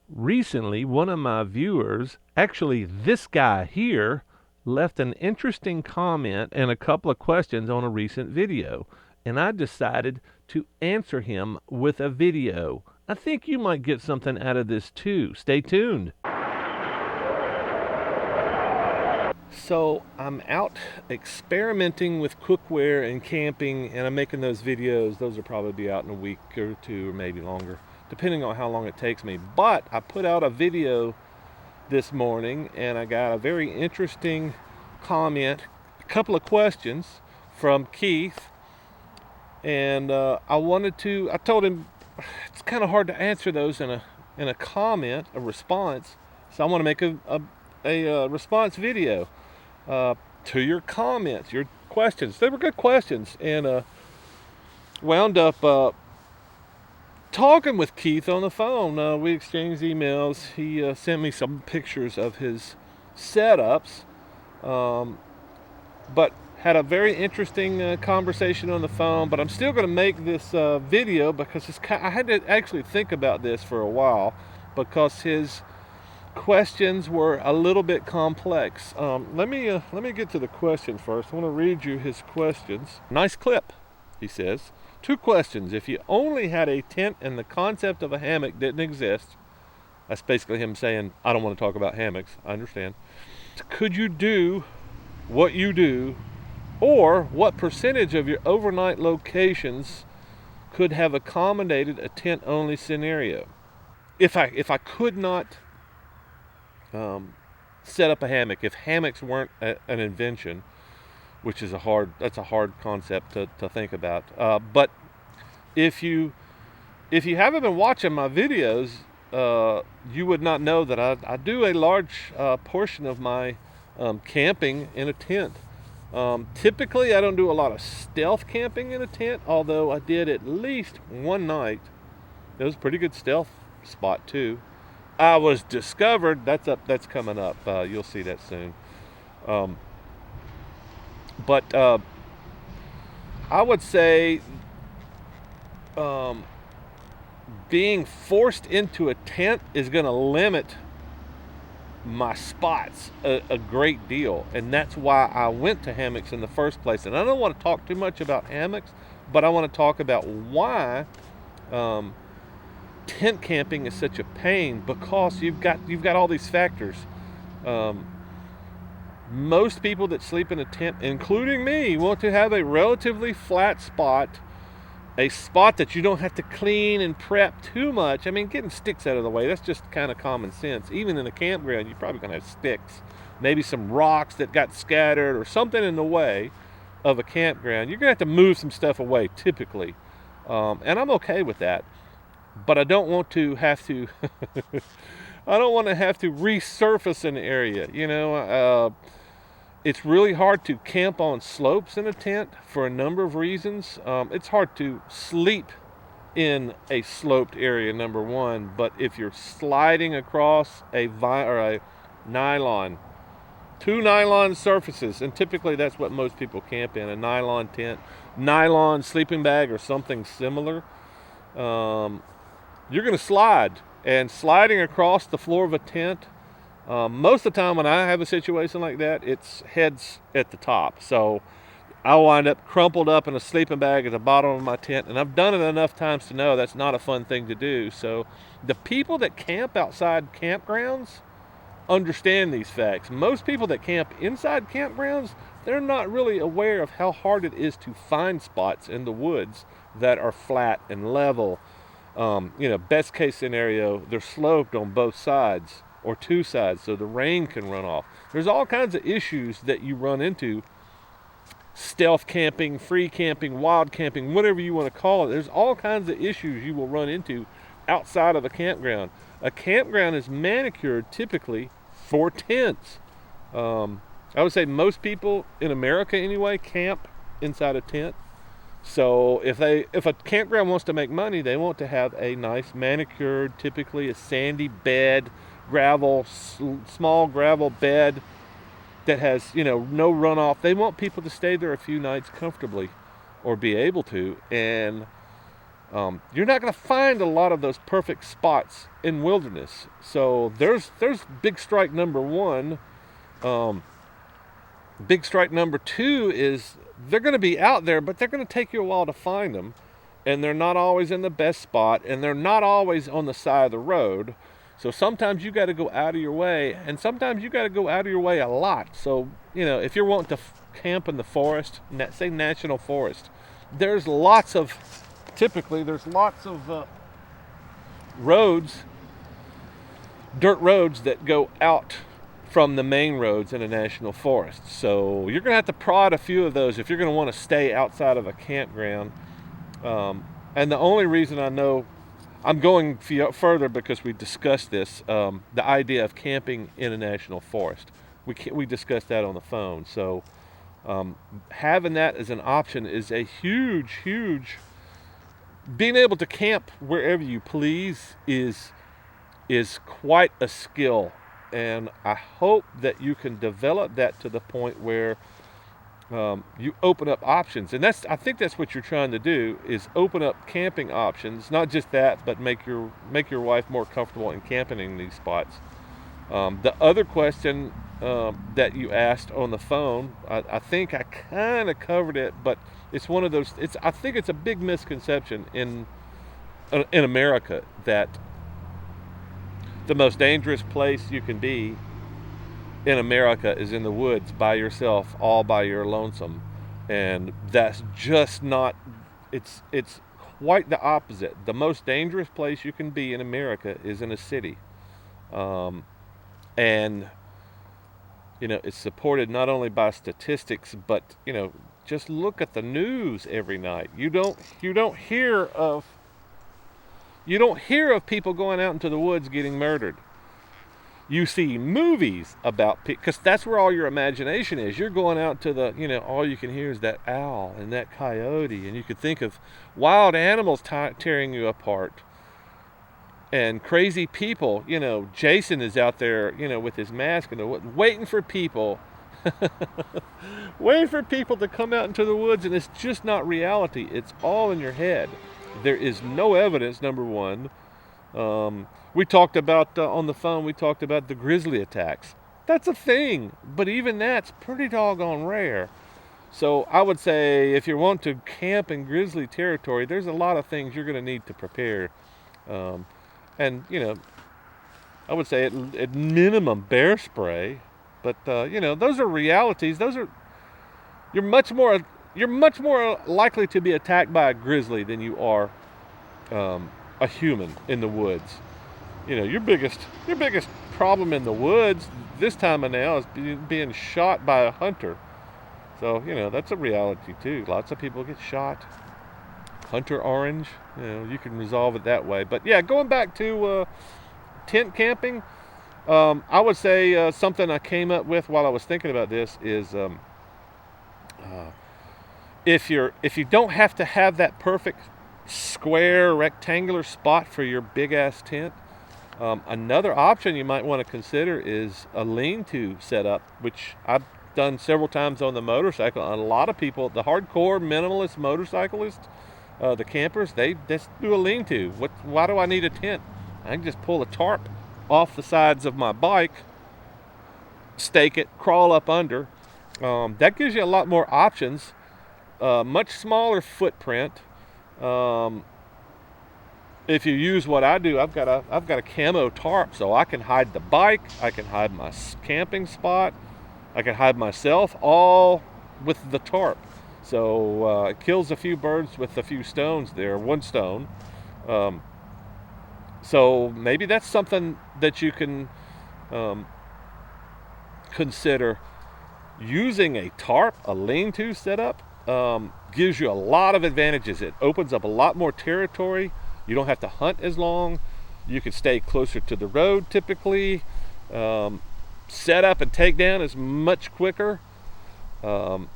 Recently, one of my viewers, actually this guy here, left an interesting comment and a couple of questions on a recent video, and I decided to answer him with a video. I think you might get something out of this too. Stay tuned. So I'm out experimenting with cookware and camping, and I'm making those videos. Those will probably be out in a week or two or maybe longer, depending on how long it takes me. But I put out a video this morning and I got a very interesting comment, a couple of questions from Keith, and I told him it's kind of hard to answer those in a comment, a response. So I want to make a response video to your comments, your questions. They were good questions, and wound up talking with Keith on the phone. We exchanged emails. He sent me some pictures of his setups, but had a very interesting conversation on the phone. But I'm still going to make this video because I had to actually think about this for a while because his questions were a little bit complex. Let me get to the question first. I want to read you his questions. Nice clip, he says. 2 questions. If you only had a tent and the concept of a hammock didn't exist, that's basically him saying, I don't want to talk about hammocks. I understand. Could you do what you do, or what percentage of your overnight locations could have accommodated a tent-only scenario? If I could not set up a hammock, if hammocks weren't an invention, which is that's a hard concept to think about. But if you haven't been watching my videos, you would not know that I do a large portion of my camping in a tent. Typically, I don't do a lot of stealth camping in a tent, although I did at least one night. It was a pretty good stealth spot too. I was discovered. That's coming up. You'll see that soon. But I would say being forced into a tent is going to limit my spots a great deal, and that's why I went to hammocks in the first place. And I don't want to talk too much about hammocks, but I want to talk about why tent camping is such a pain, because you've got all these factors. Most people that sleep in a tent, including me, want to have a relatively flat spot, a spot that you don't have to clean and prep too much. I mean, getting sticks out of the way, that's just kind of common sense. Even in a campground, you're probably going to have sticks, maybe some rocks that got scattered or something in the way of a campground. You're going to have to move some stuff away typically, and I'm okay with that. But I don't want to have to I don't want to have to resurface an area. It's really hard to camp on slopes in a tent for a number of reasons. It's hard to sleep in a sloped area, number one. But if you're sliding across a nylon, 2 nylon surfaces, and typically that's what most people camp in, a nylon tent, nylon sleeping bag, or something similar. You're going to slide, and sliding across the floor of a tent, most of the time when I have a situation like that, it's heads at the top. So I'll wind up crumpled up in a sleeping bag at the bottom of my tent, and I've done it enough times to know that's not a fun thing to do. So the people that camp outside campgrounds understand these facts. Most people that camp inside campgrounds, they're not really aware of how hard it is to find spots in the woods that are flat and level. Best case scenario, they're sloped on both sides or 2 sides so the rain can run off. There's all kinds of issues that you run into. Stealth camping, free camping, wild camping, whatever you want to call it. There's all kinds of issues you will run into outside of a campground. A campground is manicured typically for tents. I would say most people in America anyway camp inside a tent. So if a campground wants to make money, they want to have a nice manicured, typically a sandy bed, small gravel bed that has, no runoff. They want people to stay there a few nights comfortably, or be able to. And You're not going to find a lot of those perfect spots in wilderness. So there's big strike number one. Big strike number two is they're going to be out there, but they're going to take you a while to find them. And they're not always in the best spot, and they're not always on the side of the road. So sometimes you got to go out of your way, and sometimes you got to go out of your way a lot. So, if you're wanting to camp in the forest, say national forest, typically there's lots of roads, dirt roads that go out from the main roads in a national forest. So you're going to have to prod a few of those if you're going to want to stay outside of a campground. And the only reason I know I'm going further because we discussed this, the idea of camping in a national forest. We discussed that on the phone. So having that as an option is a huge. Being able to camp wherever you please is quite a skill, and I hope that you can develop that to the point where you open up options. And I think that's what you're trying to do, is open up camping options. Not just that, but make your wife more comfortable in camping in these spots. The other question that you asked on the phone, I think I kind of covered it, but it's one of those. I think it's a big misconception in America that the most dangerous place you can be in America is in the woods by yourself, all by your lonesome. And that's just not, it's quite the opposite. The most dangerous place you can be in America is in a city. And it's supported not only by statistics, but just look at the news every night. You don't hear of people going out into the woods getting murdered. You see movies about people, because that's where all your imagination is. You're going out to all you can hear is that owl and that coyote, and you could think of wild animals tearing you apart, and crazy people. Jason is out there, with his mask and waiting for people, waiting for people to come out into the woods, and it's just not reality. It's all in your head. There is no evidence, number one. We talked about, on the phone, we talked about the grizzly attacks. That's a thing, but even that's pretty doggone rare. So I would say if you want to camp in grizzly territory, there's a lot of things you're going to need to prepare. And, I would say at minimum bear spray, but, those are realities. You're much more likely to be attacked by a grizzly than you are a human in the woods. Your biggest problem in the woods this time of now is being shot by a hunter. So that's a reality too. Lots of people get shot. Hunter orange. You can resolve it that way. But yeah, going back to tent camping, I would say something I came up with while I was thinking about this is if you don't have to have that perfect square rectangular spot for your big ass tent, another option you might want to consider is a lean-to setup, which I've done several times on the motorcycle. And a lot of people, the hardcore minimalist motorcyclists, the campers, they just do a lean-to. Why do I need a tent? I can just pull a tarp off the sides of my bike, stake it, crawl up under. That gives you a lot more options, much smaller footprint. If you use what I do, I've got a camo tarp, so I can hide the bike, I can hide my camping spot, I can hide myself, all with the tarp. So it kills a few birds with a few stones there, one stone. So maybe that's something that you can consider. Using a tarp, a lean-to setup, gives you a lot of advantages. It opens up a lot more territory. You don't have to hunt as long. You can stay closer to the road typically. Set up and take down is much quicker. I'm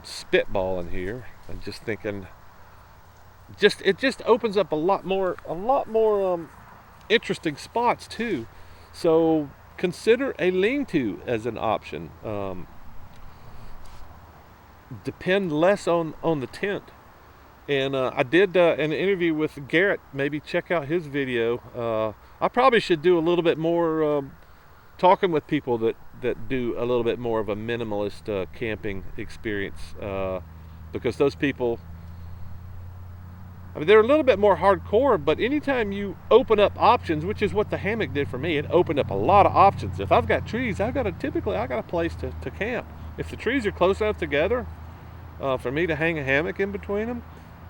spitballing here. I'm just thinking. It just opens up a lot more interesting spots too. So consider a lean-to as an option. depend less on the tent. And I did an interview with Garrett. Maybe check out his video. I probably should do a little bit more talking with people that do a little bit more of a minimalist camping experience, because those people, I mean, they're a little bit more hardcore, but anytime you open up options, which is what the hammock did for me, it opened up a lot of options. If I've got trees, I got a place to camp. If the trees are close enough together for me to hang a hammock in between them,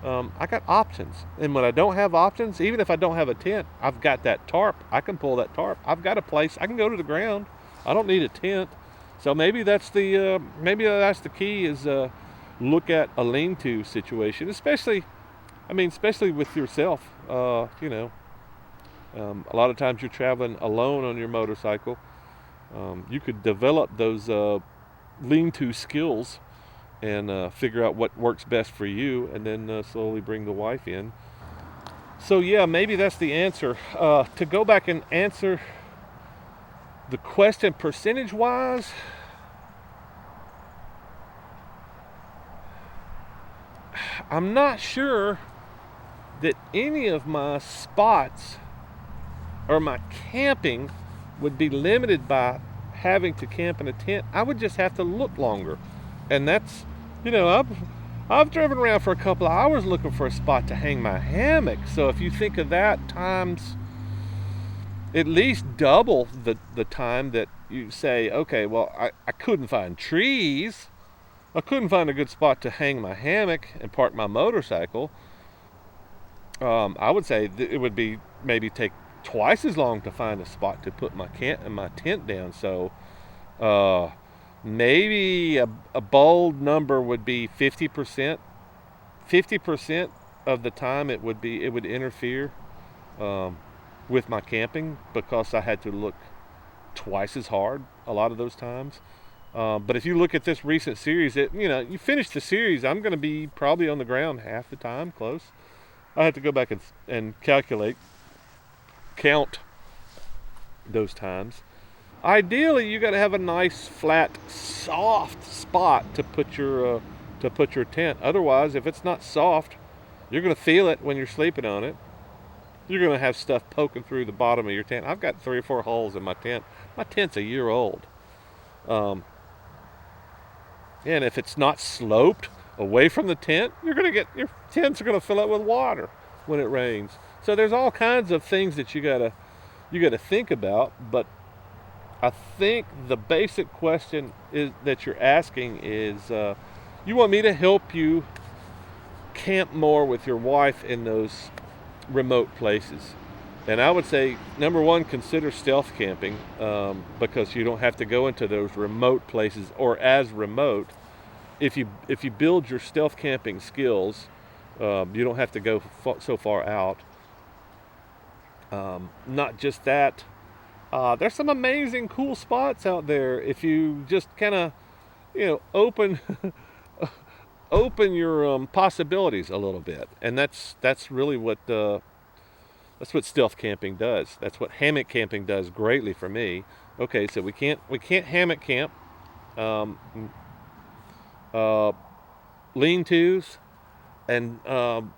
I got options. And when I don't have options, even if I don't have a tent, I've got that tarp. I can pull that tarp. I've got a place. I can go to the ground. I don't need a tent. So maybe that's the key, is look at a lean-to situation, especially with yourself. A lot of times you're traveling alone on your motorcycle. You could develop those lean-to skills and figure out what works best for you, and then slowly bring the wife in. So yeah, maybe that's the answer. To go back and answer the question percentage-wise, I'm not sure that any of my spots or my camping would be limited by having to camp in a tent. I would just have to look longer. And that's, I've driven around for a couple of hours looking for a spot to hang my hammock. So if you think of that times at least double the time that you say, okay, well, I couldn't find trees. I couldn't find a good spot to hang my hammock and park my motorcycle. I would say it would be maybe take twice as long to find a spot to put my tent down. So maybe a bold number would be 50%. 50% of the time it would interfere with my camping, because I had to look twice as hard a lot of those times. But if you look at this recent series, you finish the series, I'm going to be probably on the ground half the time, close. I have to go back and count those times. Ideally, you got to have a nice, flat, soft spot to put your tent. Otherwise, if it's not soft, you're going to feel it when you're sleeping on it. You're going to have stuff poking through the bottom of your tent. I've got 3 or 4 holes in my tent. My tent's a year old. And if it's not sloped away from the tent, your tents are going to fill up with water when it rains. So there's all kinds of things that you gotta think about. But I think the basic question that you're asking is, you want me to help you camp more with your wife in those remote places. And I would say, number one, consider stealth camping, because you don't have to go into those remote places or as remote. If you build your stealth camping skills, you don't have to go so far out. Not just that, there's some amazing cool spots out there if you just kind of, open open your possibilities a little bit. And that's really what stealth camping does. That's what hammock camping does greatly for me. Okay, so we can't hammock camp. Lean-tos, and you're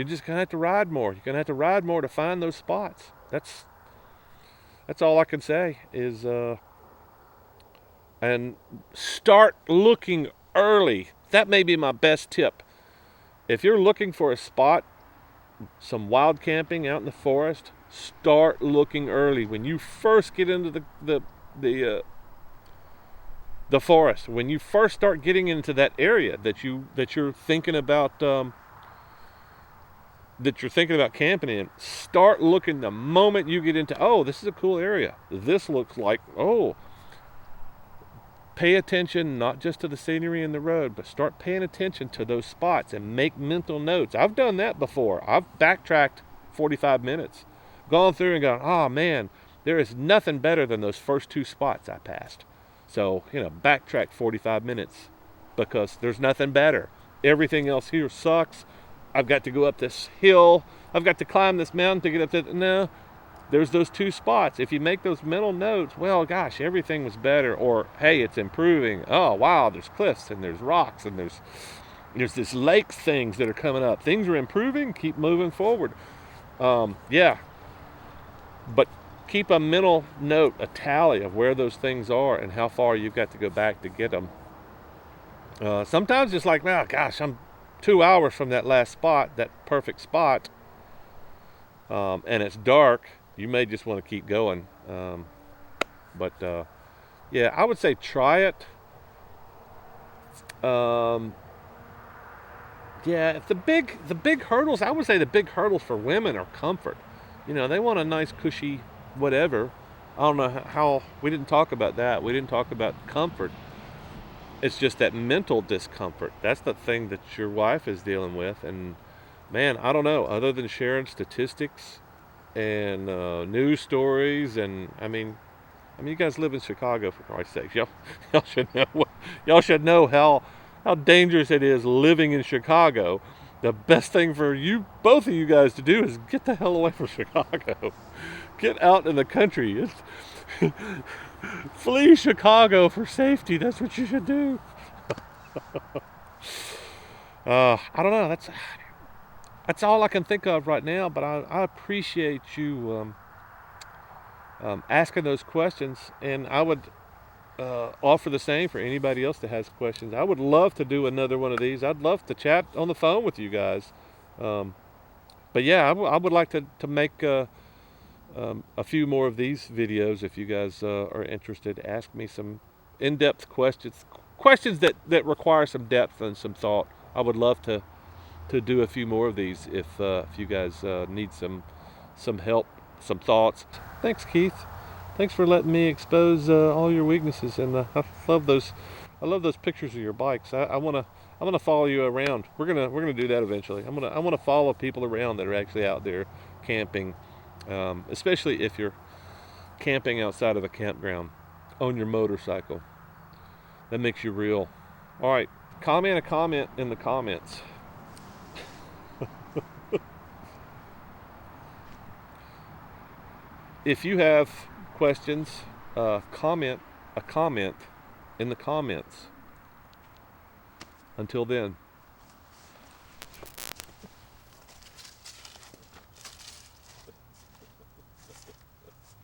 just gonna have to ride more. You're gonna have to ride more to find those spots. That's all I can say is, and start looking early. That may be my best tip. If you're looking for a spot, some wild camping out in the forest, start looking early. When you first get into the forest, when you first start getting into that area that you're thinking about camping in, start looking the moment you get into, oh, this is a cool area. This looks like, oh, pay attention not just to the scenery and the road, but start paying attention to those spots and make mental notes. I've done that before. I've backtracked 45 minutes, gone through and gone, oh man, there is nothing better than those first 2 spots I passed. So, backtrack 45 minutes because there's nothing better. Everything else here sucks. I've got to go up this hill. I've got to climb this mountain to get up there. No, there's those two spots. If you make those mental notes, well, gosh, everything was better, or hey, it's improving. Oh, wow, there's cliffs and there's rocks and there's this lake things that are coming up. Things are improving. Keep moving forward. Yeah, but keep a mental note, a tally of where those things are and how far you've got to go back to get them. Sometimes it's like, oh, gosh, I'm 2 hours from that last spot, that perfect spot, and it's dark. You may just want to keep going. But yeah, I would say try it. Yeah, if the big hurdles, I would say the big hurdles for women are comfort. You know, they want a nice cushy whatever. I don't know how, we didn't talk about that. We didn't talk about comfort. It's just that mental discomfort. That's the thing that your wife is dealing with. And man, I don't know, other than sharing statistics and news stories, and I mean, you guys live in Chicago, for Christ's sake. Y'all should know. Y'all should know how dangerous it is living in Chicago. The best thing for you, both of you guys, to do is get the hell away from Chicago. Get out in the country. Flee Chicago for safety. That's what you should do. I don't know. That's all I can think of right now. But I appreciate you asking those questions, and I would offer the same for anybody else that has questions. I would love to do another one of these. I'd love to chat on the phone with you guys. But yeah, I would like to make a few more of these videos if you guys are interested. Ask me some in-depth questions that require some depth and some thought. I would love to do a few more of these if you guys need some help, some thoughts. Thanks, Keith. Thanks for letting me expose all your weaknesses, and I love those pictures of your bikes. I'm gonna follow you around. We're gonna do that eventually. I want to follow people around that are actually out there camping, especially if you're camping outside of a campground on your motorcycle. That makes you real. All right, comment a comment in the comments. If you have questions, comment a comment in the comments. Until then.